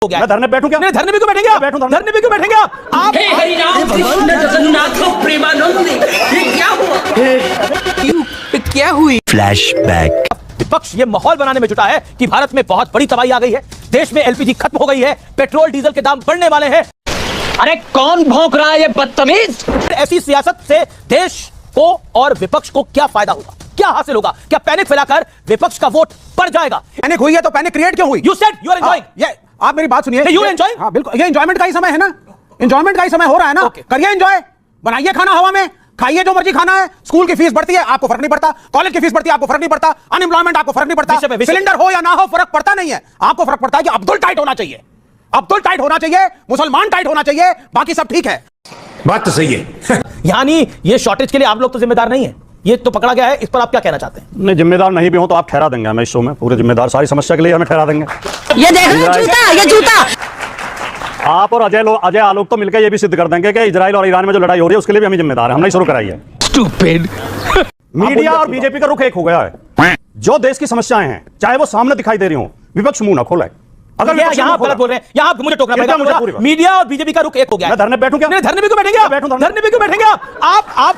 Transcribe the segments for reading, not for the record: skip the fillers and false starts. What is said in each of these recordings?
हो गया। मैं धरने बैठूं क्या? नहीं, धरने भी क्यों बैठेंगे आप? बैठूं धरने भी क्यों बैठेंगे आप? हे हरिराम कृष्ण जगन्नाथ प्रेमानंद, ये क्या हुआ? क्या हुई? फ्लैशबैक। विपक्ष ये माहौल बनाने में जुटा है कि भारत में बहुत बड़ी तबाही आ गई है, देश में एलपीजी खत्म हो गई है, पेट्रोल डीजल के दाम बढ़ने वाले हैं। अरे कौन भौंक रहा है ये बदतमीज? ऐसी सियासत से देश को और विपक्ष को क्या फायदा होगा, क्या हासिल होगा? क्या पैनिक फैलाकर विपक्ष का वोट बढ़ जाएगा? पैनिक हुई है तो पैनिक क्रिएट क्यों हुई? You said you are enjoying. ये आप मेरी बात सुनिए। You enjoying? हाँ बिल्कुल, ये एंजॉयमेंट का ही समय है ना, एंजॉयमेंट का ही समय हो रहा है ना। करिए एंजॉय, बनाइए खाना हवा में, खाइए जो मर्जी खाना है। स्कूल की फीस बढ़ती है आपको फर्क नहीं पड़ता, कॉलेज की फीस बढ़ती है आपको फर्क नहीं पड़ता, अनएम्प्लॉयमेंट आपको फर्क नहीं पड़ता, सिलेंडर हो या ना हो फर्क पड़ता नहीं है। आपको फर्क पड़ता है कि अब्दुल टाइट होना चाहिए, अब्दुल टाइट होना चाहिए, मुसलमान टाइट होना चाहिए, बाकी सब ठीक है। बात तो सही है। यानी ये शॉर्टेज के लिए आप लोग तो जिम्मेदार नहीं है, ये तो पकड़ा गया है। इस पर आप क्या कहना चाहते हैं? नहीं, जिम्मेदार नहीं भी हो तो आप ठहरा देंगे हमें इस शो में, पूरे जिम्मेदार सारी समस्या के लिए हमें ठहरा देंगे। ये देखो जूता, ये जूता। आप और अजय आलोक तो मिलकर ये भी सिद्ध कर देंगे कि इजराइल और ईरान में जो लड़ाई हो रही है उसके लिए भी हमें जिम्मेदार है, हमने शुरू कराई है। मीडिया और बीजेपी का रुख एक हो गया है। जो देश की समस्याएं हैं चाहे वो सामने दिखाई दे रही हो, विपक्ष मुंह न खोले। अगर यहाँ आप गलत बोल रहे हैं, यहाँ आप मुझे टोकना पड़ेगा। मीडिया और बीजेपी का रुख एक हो गया। मैं धरने बैठूं क्या? नहीं, धरने भी क्यों बैठेंगे आप? धरने भी क्यों बैठेंगे आप?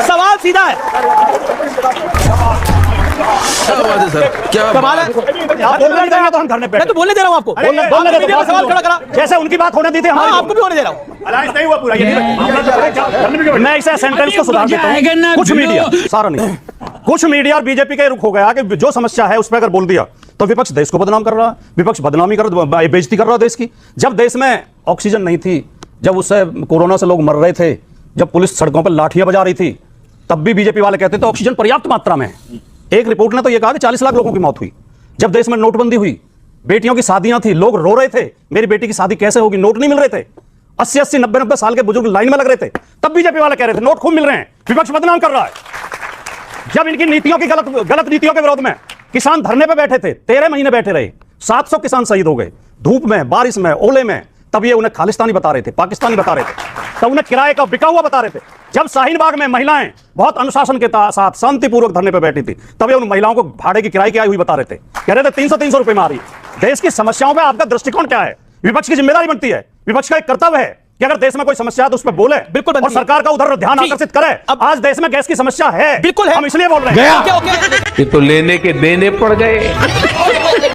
सवाल सीधा है। क्या सवाल है, आप बोलने नहीं देंगे तो हम धरने मैं बैठे। तो बोलने दे रहा हूँ आपको। मीडिया में सवाल खड़ा करा, जैसे उनकी बात होने दी थी हाँ, आपको भी होने दे रहा हूँ। नहीं हुआ पूरा ये। मैं इसे सेंटेंस को सुधार देता हूं। कुछ मीडिया, सारा नहीं, कुछ मीडिया और बीजेपी का रुख हो गया कि जो समस्या है उस पर अगर बोल दिया तो विपक्ष देश को बदनाम कर रहा है, विपक्ष बदनामी कर बेइज्जती कर रहा है देश की। जब देश में ऑक्सीजन नहीं थी, जब उससे कोरोना से लोग मर रहे थे, जब पुलिस सड़कों पर लाठियां बजा रही थी, तब भी बीजेपी वाले कहते थे ऑक्सीजन पर्याप्त मात्रा में है। एक रिपोर्ट ने तो यह कहा कि 40 लाख लोगों की मौत हुई। जब देश में नोटबंदी हुई, बेटियों की शादियां थी, लोग रो रहे थे मेरी बेटी की शादी कैसे होगी, नोट नहीं मिल रहे थे। 80-80, 90-90 साल के बुजुर्ग लाइन में लग रहे थे, तब बीजेपी वाले कह रहे थे नोट खूब मिल रहे हैं, विपक्ष बदनाम कर रहा है। जब इनकी नीतियों की गलत नीतियों के विरोध में किसान धरने पे बैठे थे, 13 महीने बैठे रहे, 700 किसान शहीद हो गए, धूप में, बारिश में, ओले में। तब ये उन्हें खालिस्तानी बता रहे थे, पाकिस्तानी बता रहे थे, तब उन्हें किराए का बिका हुआ बता रहे थे। जब शाहीन बाग में महिलाएं बहुत अनुशासन के साथ शांतिपूर्वक धरने पे बैठी थी, तब ये उन महिलाओं को भाड़े की किराए की आई हुई बता रहे थे, कह रहे थे 300 रुपए में आ रही। देश की समस्याओं पे आपका दृष्टिकोण क्या है? विपक्ष की जिम्मेदारी बनती है, विपक्ष का एक कर्तव्य है कि अगर देश में कोई समस्या है तो उस पर बोले, बिल्कुल, और सरकार का उधर ध्यान आकर्षित करे। अब आज देश में गैस की समस्या है, बिल्कुल है, हम इसलिए बोल रहे हैं। ओके। ये तो लेने के देने पड़ गए।